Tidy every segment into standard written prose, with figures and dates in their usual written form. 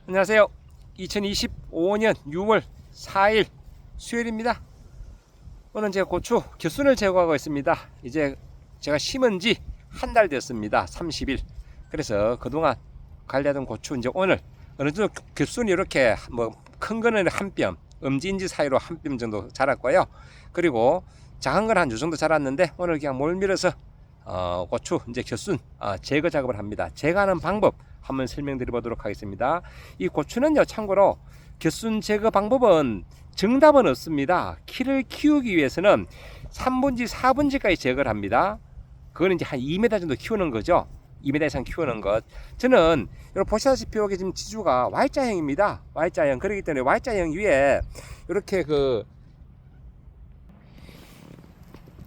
안녕하세요. 2025년 6월 4일 수요일입니다. 오늘 제가 고추 겨순을 제거하고 있습니다. 이제 제가 심은 지 한 달 됐습니다. 30일. 그래서 그동안 관리하던 고추 이제 오늘 어느 정도 겨순이 이렇게 뭐 큰 거는 한 뼘, 엄지인지 사이로 한 뼘 정도 자랐고요. 그리고 작은 건 한 요 정도 자랐는데 오늘 그냥 몰밀어서 고추 이제 겨순 제거 작업을 합니다. 제거하는 방법 한번 설명드려 보도록 하겠습니다. 이 고추는요, 참고로 겨순 제거 방법은 정답은 없습니다. 키를 키우기 위해서는 3분지 4분지까지 제거를 합니다. 그거는 이제 한 2m 정도 키우는 거죠. 2m 이상 키우는 것. 저는 여러분 보시다시피 여기 지금 지주가 Y자형입니다. Y자형. 그렇기 때문에 Y자형 위에 이렇게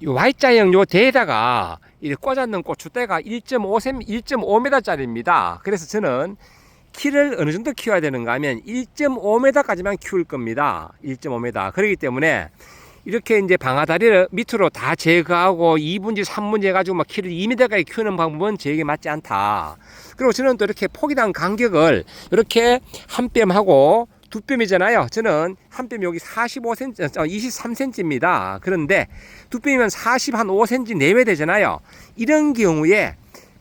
이 Y자형 요 대에다가 이렇게 꽂아놓은 고추대가 1.5m짜리입니다. 그래서 저는 키를 어느 정도 키워야 되는가 하면 1.5m까지만 키울 겁니다. 1.5m. 그렇기 때문에 이렇게 이제 방아다리를 밑으로 다 제거하고 2분지 3분지 해가지고 막 키를 2m까지 키우는 방법은 저에게 맞지 않다. 그리고 저는 또 이렇게 폭이당 간격을 이렇게 한 뼘하고 두 뼘이잖아요. 저는 한 뼘 여기 45cm, 23cm입니다. 그런데 두 뼘이면 40한 5cm 내외 되잖아요. 이런 경우에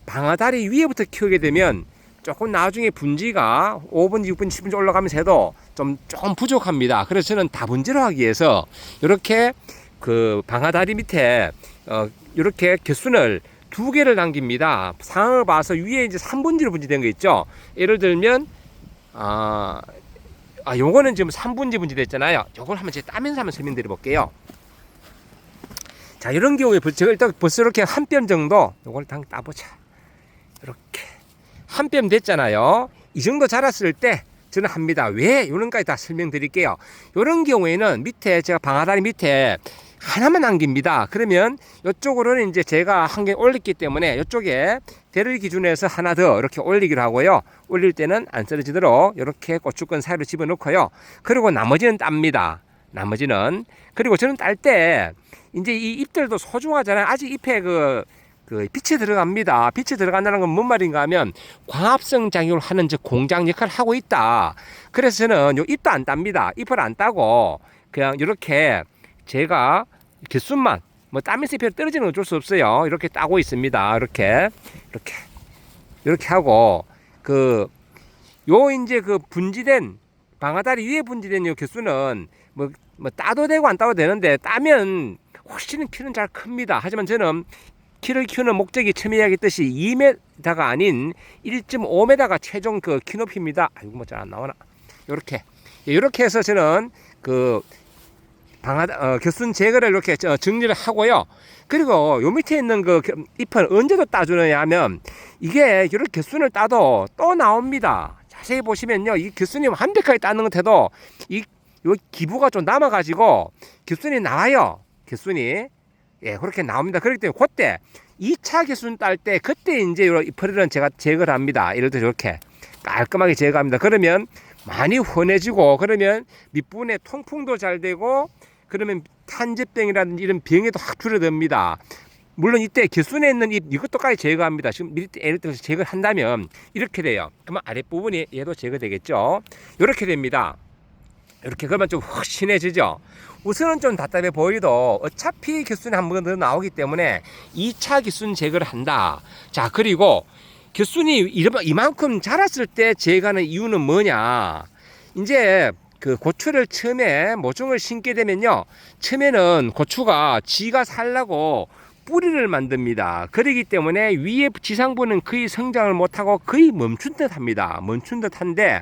방아다리 위에부터 키우게 되면 조금 나중에 분지가 5분지, 6분지, 10분지 올라가면서 해도 조금 부족합니다. 그래서 저는 다분지로 하기 위해서 이렇게 그 방아다리 밑에 이렇게 겨순을 두 개를 남깁니다. 상황을 봐서 위에 이제 3분지로 분지된 거 있죠. 예를 들면 요거는 지금 3분지 분지됐잖아요. 요걸 한번 제가 따면서 한번 설명드려 볼게요. 자, 이런 경우에 제가 일단 벌써 이렇게 한 뼘 정도 요걸 당 따보자. 이렇게 한 뼘 됐잖아요. 이 정도 자랐을 때 저는 합니다. 왜? 이런까지 다 설명드릴게요. 이런 경우에는 밑에 제가 방아다리 밑에 하나만 남깁니다. 그러면 이쪽으로는 이제 제가 한 개 올렸기 때문에 이쪽에 대를 기준에서 하나 더 이렇게 올리기로 하고요. 올릴 때는 안 떨어지도록 이렇게 고추根사이로 집어넣고요. 그리고 나머지는 땁니다. 나머지는. 그리고 저는 딸 때 이제 이 잎들도 소중하잖아요. 아직 잎에 빛이 들어갑니다. 빛이 들어간다는 건 뭔 말인가 하면 광합성 작용을 하는 공장 역할을 하고 있다. 그래서 저는 요 잎도 안 땁니다. 잎을 안 따고 그냥 이렇게 제가 겨순만 뭐 따면서 잎이 떨어지는 건 어쩔 수 없어요. 이렇게 따고 있습니다. 이렇게 하고 요 이제 분지된 방아다리 위에 분지된 요 겨순은 뭐 따도 되고 안 따도 되는데 따면 훨씬 키는 잘 큽니다. 하지만 저는 키를 키우는 목적이 처음에 이야기했듯이 2m가 아닌 1.5m가 최종 키 높이입니다. 아이고 뭐 잘 안 나오나. 요렇게 해서 저는 겨순 제거를 이렇게 정리를 하고요. 그리고 요 밑에 있는 잎은 언제도 따주느냐 하면 이게 이렇게 겨순을 따도 또 나옵니다. 자세히 보시면요, 이 겨순이 완벽하게 따는 것 해도 요 기부가 좀 남아가지고 겨순이 나와요. 겨순이. 예, 그렇게 나옵니다. 그렇기 때문에 그때 2차 겨순 딸 때 그때 이제 이 펄은 제가 제거를 합니다. 예를 들어 이렇게 깔끔하게 제거합니다. 그러면 많이 환해지고 그러면 밑부분에 통풍도 잘 되고 그러면 탄저병이라든지 이런 병에도 확 줄어듭니다. 물론 이때 겨순에 있는 잎 이것도까지 제거합니다. 지금 예를 들어서 제거를 한다면 이렇게 돼요. 그러면 아랫부분이 얘도 제거되겠죠. 이렇게 됩니다. 이렇게 그러면 좀 확신해지죠. 우선은 좀 답답해 보여도 어차피 겨순이 한 번 더 나오기 때문에 2차 겨순 제거를 한다. 자, 그리고 겨순이 이만큼 자랐을 때 제거하는 이유는 뭐냐? 이제 고추를 처음에 모종을 심게 되면요, 처음에는 고추가 지가 살라고 뿌리를 만듭니다. 그렇기 때문에 위에 지상부는 거의 성장을 못하고 거의 멈춘 듯 합니다. 멈춘 듯 한데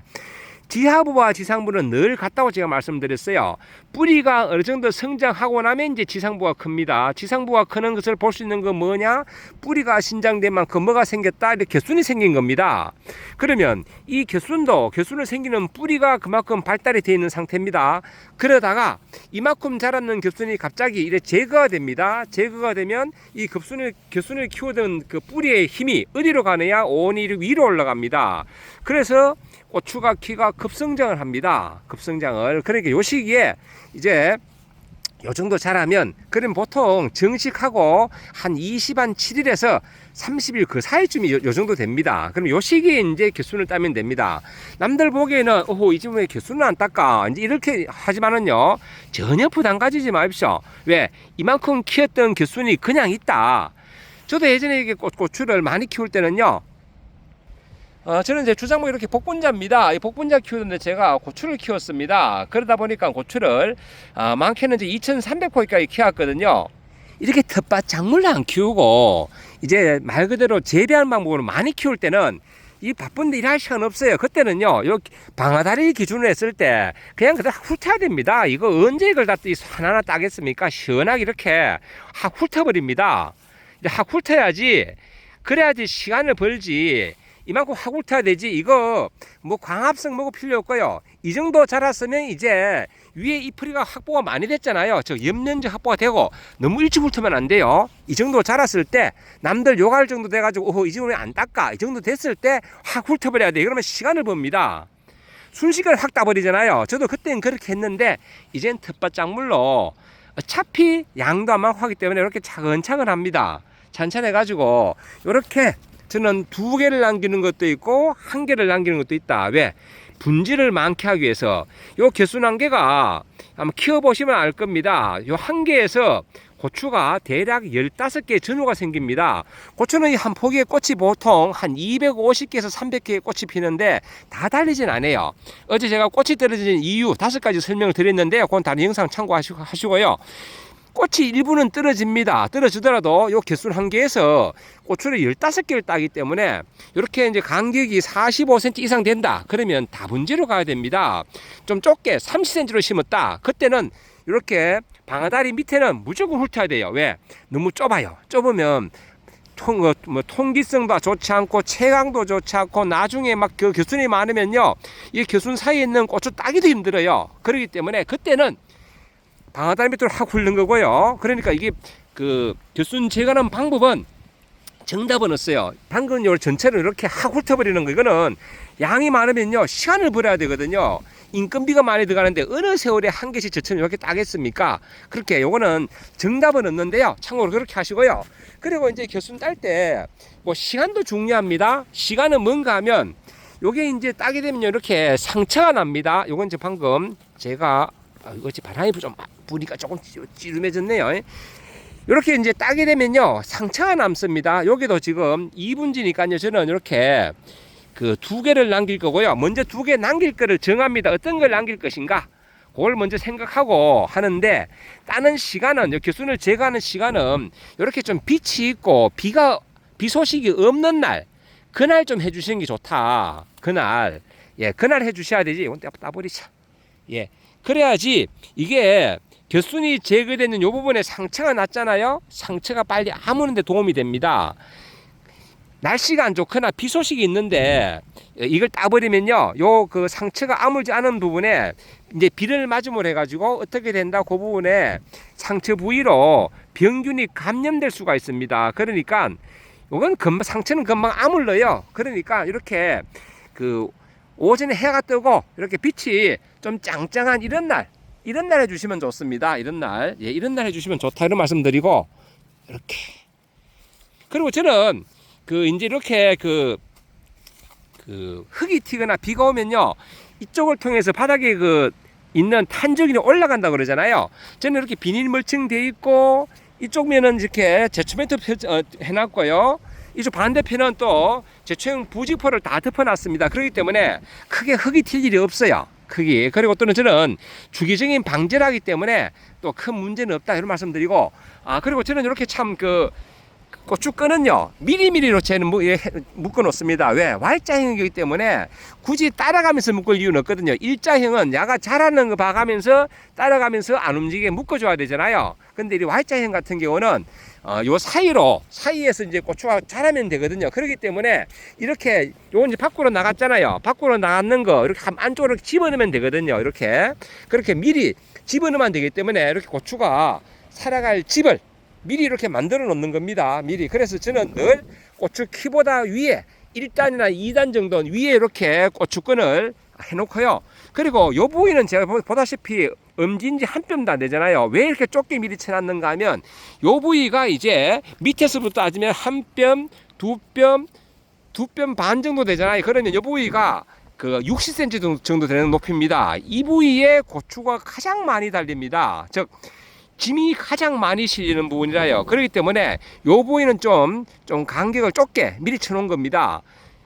지하부와 지상부는 늘 같다고 제가 말씀드렸어요. 뿌리가 어느 정도 성장하고 나면 이제 지상부가 큽니다. 지상부가 크는 것을 볼 수 있는 건 뭐냐? 뿌리가 신장된 만큼 뭐가 생겼다? 이렇게 겨순이 생긴 겁니다. 그러면 이 겨순을 생기는 뿌리가 그만큼 발달이 되어 있는 상태입니다. 그러다가 이만큼 자랐는 겨순이 갑자기 이렇게 제거가 됩니다. 제거가 되면 이 겨순을 키우던 뿌리의 힘이 어디로 가느냐? 온이 위로 올라갑니다. 그래서 고추가 키가 급성장을 합니다. 급성장을. 그러니까 요 시기에 이제 요 정도 자라면 그럼 보통 정식하고 한 7일에서 30일 그 사이쯤이 요 정도 됩니다. 그럼 요 시기에 이제 개순을 따면 됩니다. 남들 보기에는 이 집은 왜 개순을 안 닦아 이제 이렇게 하지만은요 전혀 부담 가지지 마십시오. 왜 이만큼 키웠던 개순이 그냥 있다. 저도 예전에 이게 고추를 많이 키울 때는요 저는 이제 주작목이 이렇게 복분자입니다. 이 복분자 키우는데 제가 고추를 키웠습니다. 그러다 보니까 고추를 많게는 이제 2,300포기까지 키웠거든요. 이렇게 텃밭 작물로 안 키우고 이제 말 그대로 재배하는 방법으로 많이 키울 때는 이 바쁜데 일할 시간 없어요. 그때는요 요 방아다리 기준으로 했을 때 그냥 그대로 훑어야 됩니다. 이거 언제 이걸 다 하나하나 따겠습니까? 시원하게 이렇게 확 훑어버립니다. 확 훑어야지. 그래야지 시간을 벌지. 이만큼 확 훑어야 되지. 이거 뭐 광합성 뭐고 필요 없고요. 이 정도 자랐으면 이제 위에 잎풀이가 확보가 많이 됐잖아요. 즉 엽면적 확보가 되고 너무 일찍 훑으면 안 돼요. 이 정도 자랐을 때 남들 욕할 정도 돼가지고 이 정도 왜 안 닦아? 이 정도 됐을 때 확 훑어버려야 돼. 그러면 시간을 봅니다. 순식간에 확 따버리잖아요. 저도 그때는 그렇게 했는데 이젠 텃밭 작물로 어차피 양도 안 많고 하기 때문에 이렇게 차근차근 합니다. 찬찬해 가지고 이렇게 저는 2개를 남기는 것도 있고 1개를 남기는 것도 있다. 왜? 분질을 많게 하기 위해서. 요 개순 1개가 한번 키워보시면 알 겁니다. 요 1개에서 고추가 대략 15개 전후가 생깁니다. 고추는 한 포기의 꽃이 보통 한 250개에서 300개의 꽃이 피는데 다 달리진 않아요. 어제 제가 꽃이 떨어지는 이유 5가지 설명을 드렸는데요. 그건 다른 영상 참고하시고요. 꽃이 일부는 떨어집니다. 떨어지더라도 요 개순 1개에서 고추를 15개를 따기 때문에 이렇게 이제 간격이 45cm 이상 된다. 그러면 다분지로 가야 됩니다. 좀 좁게 30cm로 심었다. 그때는 이렇게 방아다리 밑에는 무조건 훑어야 돼요. 왜? 너무 좁아요. 좁으면 통기성도 좋지 않고 체강도 좋지 않고 나중에 막 그 개순이 많으면요. 이 개순 사이에 있는 고추 따기도 힘들어요. 그렇기 때문에 그때는 방아다리 밑으로 확 훑는 거고요. 그러니까 이게 그 개순 제거하는 방법은 정답은 없어요. 방금 요 전체를 이렇게 확 훑어버리는 거 이거는 양이 많으면요 시간을 벌어야 되거든요. 인건비가 많이 들어가는데 어느 세월에 1개씩 저처럼 이렇게 따겠습니까? 그렇게 요거는 정답은 없는데요. 참고로 그렇게 하시고요. 그리고 이제 개순 딸 때 뭐 시간도 중요합니다. 시간은 뭔가 하면 요게 이제 따게 되면 이렇게 상처가 납니다. 요건 이제 방금 제가 이거 바람이 좀 부니까 조금 찌름해졌네요. 이렇게 이제 따게 되면요 상처가 남습니다. 여기도 지금 2분지니까요 저는 이렇게 그 2개를 남길 거고요. 먼저 2개 남길 거를 정합니다. 어떤 걸 남길 것인가 그걸 먼저 생각하고 하는데 따는 시간은 개순을 제거하는 시간은 이렇게 좀 빛이 있고 비 소식이 없는 날 그날 좀 해주시는 게 좋다. 그날 그날 해주셔야 되지. 이건 따버리자. 그래야지 이게 개순이 제거되는 이 부분에 상처가 났잖아요. 상처가 빨리 아무는데 도움이 됩니다. 날씨가 안 좋거나 비 소식이 있는데 이걸 따버리면요, 요 그 상처가 아물지 않은 부분에 이제 비를 맞음으로 해가지고 어떻게 된다? 그 부분에 상처 부위로 병균이 감염될 수가 있습니다. 그러니까 이건 상처는 금방 아물러요. 그러니까 이렇게 그 오전에 해가 뜨고 이렇게 빛이 좀 짱짱한 이런 날 해주시면 좋습니다. 이런 날 해주시면 좋다 이런 말씀드리고 이렇게 그리고 저는 그 이제 이렇게 그 흙이 튀거나 비가 오면요 이쪽을 통해서 바닥에 그 있는 탄저균이 올라간다 그러잖아요. 저는 이렇게 비닐 멀칭돼 있고 이쪽 면은 이렇게 제초멘트 해놨고요. 이쪽 반대편은 또 제초형 부직포를 다 덮어놨습니다. 그렇기 때문에 크게 흙이 튈 일이 없어요. 크기. 그리고 또는 저는 주기적인 방제를 하기 때문에 또 큰 문제는 없다 이런 말씀드리고 그리고 저는 이렇게 참 고춧가루는요 미리미리로 저는 묶어 놓습니다. 왜? Y자형이기 때문에 굳이 따라가면서 묶을 이유는 없거든요. 일자형은 야가 자라는 거 봐가면서 따라가면서 안 움직이게 묶어줘야 되잖아요. 근데 이 Y자형 같은 경우는 요 사이에서 이제 고추가 자라면 되거든요. 그렇기 때문에 이렇게 요건 이제 밖으로 나갔잖아요. 밖으로 나갔는 거 이렇게 안쪽으로 집어넣으면 되거든요. 그렇게 미리 집어넣으면 되기 때문에 이렇게 고추가 살아갈 집을 미리 이렇게 만들어 놓는 겁니다. 미리. 그래서 저는 늘 고추 키보다 위에 1단이나 2단 정도 위에 이렇게 고추끈을 해놓고요. 그리고 요 부위는 제가 보다시피 엄지인지 한 뼘도 안 되잖아요. 왜 이렇게 좁게 미리 쳐놨는가 하면 요 부위가 이제 밑에서부터 따지면 한 뼘, 두 뼘 반 정도 되잖아요. 그러면 요 부위가 그 60cm 정도 되는 높이입니다. 이 부위에 고추가 가장 많이 달립니다. 즉 짐이 가장 많이 실리는 부분이라요. 그렇기 때문에 요 부위는 좀 간격을 좁게 미리 쳐놓은 겁니다.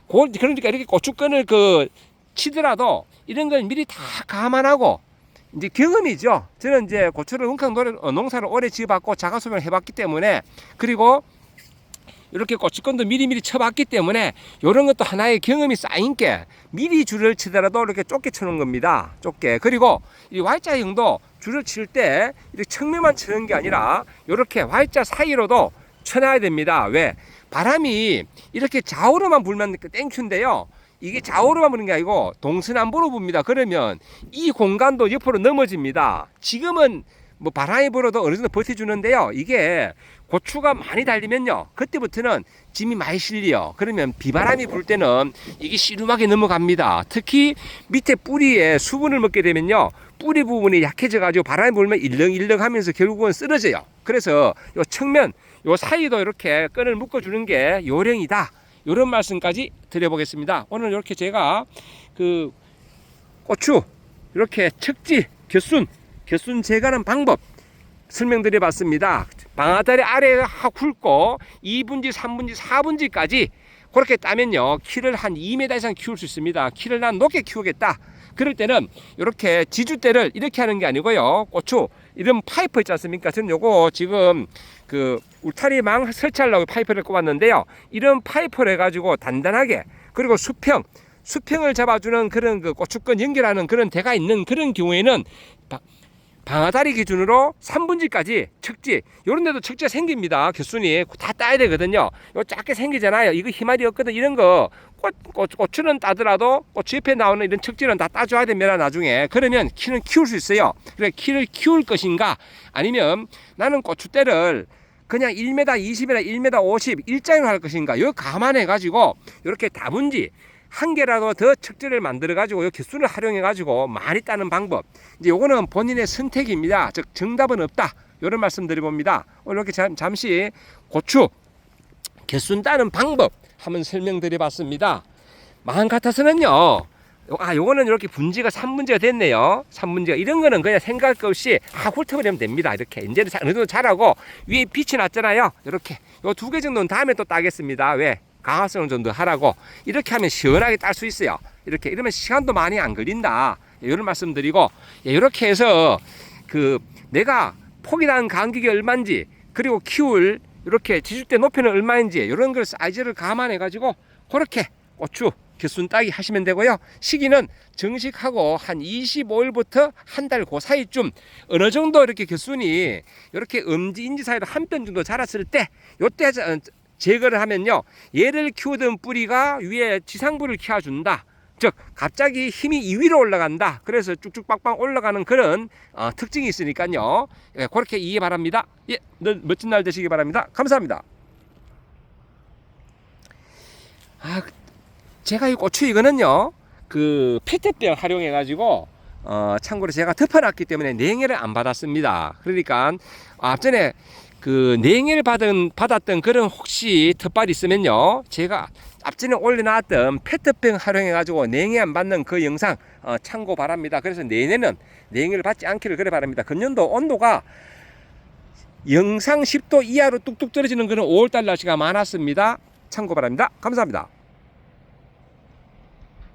그러니까 이렇게 고추끈을 치더라도 이런 걸 미리 다 감안하고 이제 경험이죠. 저는 이제 고추를 농사를 오래 지어봤고 자가소명을 해봤기 때문에, 그리고 이렇게 고추건도 미리미리 쳐봤기 때문에 이런 것도 하나의 경험이 쌓인 게 미리 줄을 치더라도 이렇게 좁게 쳐놓은 겁니다. 좁게. 그리고 이 Y자형도 줄을 칠 때 이렇게 측면만 치는 게 아니라 이렇게 Y자 사이로도 쳐놔야 됩니다. 왜? 바람이 이렇게 좌우로만 불면 땡큐인데요. 이게 좌우로만 부는 게 아니고 동서남북으로 붑니다. 그러면 이 공간도 옆으로 넘어집니다. 지금은 뭐 바람이 불어도 어느 정도 버텨주는데요. 이게 고추가 많이 달리면요, 그때부터는 짐이 많이 실려. 그러면 비바람이 불 때는 이게 씨름하게 넘어갑니다. 특히 밑에 뿌리에 수분을 먹게 되면요, 뿌리 부분이 약해져 가지고 바람이 불면 일렁일렁 하면서 결국은 쓰러져요. 그래서 요 측면 요 사이도 이렇게 끈을 묶어 주는 게 요령이다, 이런 말씀까지 드려보겠습니다. 오늘 이렇게 제가 고추 이렇게 척지 겨순 제거하는 방법 설명드려 봤습니다. 방아다리 아래에 훑고 2분지, 3분지, 4분지까지 그렇게 따면요, 키를 한 2m 이상 키울 수 있습니다. 키를 난 높게 키우겠다. 그럴 때는 이렇게 지주대를 이렇게 하는 게 아니고요, 고추 이런 파이프 있지 않습니까? 저는 요거 지금 울타리망 설치하려고 파이프를 꼽았는데요. 이런 파이프를 해가지고 단단하게, 그리고 수평을 잡아주는 그런 고추권 연결하는 그런 대가 있는 그런 경우에는 방아다리 기준으로 3분지까지 척지, 요런 데도 척지가 생깁니다. 겨순이 다 따야 되거든요. 요 작게 생기잖아요. 이거 희말이 없거든. 이런 거 고추는 따더라도 고추 옆에 나오는 이런 척지는 다 따줘야 됩니다. 나중에. 그러면 키는 키울 수 있어요. 그래, 키를 키울 것인가, 아니면 나는 고추대를 그냥 1m 20이나 1m 50 일자로 할 것인가, 이거 감안해 가지고 이렇게 다분지 한 개라도 더 척지를 만들어 가지고 요 개수를 활용해 가지고 많이 따는 방법, 이제 요거는 본인의 선택입니다. 즉 정답은 없다, 이런 말씀 드려봅니다. 오늘 이렇게 잠시 고추 개수 따는 방법 한번 설명드려 봤습니다. 마음 같아서는요, 요거는 이렇게 분지가 3분지가 됐네요. 3분지가. 이런 거는 그냥 생각 없이 훑어버리면 됩니다. 이렇게 이제는 어느 정도 자라고 위에 빛이 났잖아요. 이렇게 요 2개 정도는 다음에 또 따겠습니다. 왜? 강화성을 좀 더 하라고. 이렇게 하면 시원하게 딸 수 있어요. 이러면 시간도 많이 안 걸린다, 이런 말씀 드리고, 이렇게 해서 내가 폭이난 간격이 얼마인지, 그리고 키울 이렇게 지주대 높이는 얼마인지, 이런 걸 사이즈를 감안해 가지고 그렇게 고추 겨순 따기 하시면 되고요. 시기는 정식하고 한 25일부터 한 달 그 사이쯤 어느 정도 이렇게 겨순이 이렇게 엄지 인지 사이로 한 뼘 정도 자랐을 때, 요때 제거를 하면요, 얘를 키우던 뿌리가 위에 지상부를 키워준다. 즉 갑자기 힘이 2위로 올라간다. 그래서 쭉쭉 빡빡 올라가는 그런 특징이 있으니까요. 예, 그렇게 이해 바랍니다. 예, 멋진 날 되시기 바랍니다. 감사합니다. 제가 이 고추 이거는요, 페트병 활용해 가지고 참고로 제가 덮어놨기 때문에 냉해를 안 받았습니다. 그러니까 앞전에 냉해를 받았던 그런 혹시 텃밭이 있으면요, 제가 앞전에 올려놨던 페트병 활용해 가지고 냉해 안 받는 그 영상 참고 바랍니다. 그래서 내년은 냉해를 받지 않기를 그래 바랍니다. 금년도 온도가 영상 10도 이하로 뚝뚝 떨어지는 그런 5월달 날씨가 많았습니다. 참고 바랍니다. 감사합니다.